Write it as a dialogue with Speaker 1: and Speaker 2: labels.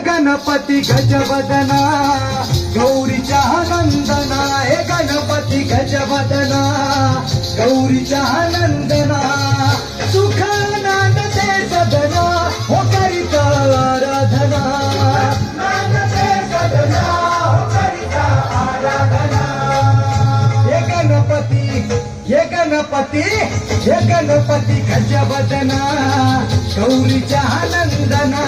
Speaker 1: गणपती गजवदना गौरीच्या नंदना, हे गणपती गजवदना गौरीच्या नंदना, सुख नांदते सदना हो करिता आराधना, नांदते सदना हो करिता आराधना। हे गणपती गजवदना गौरीच्या नंदना,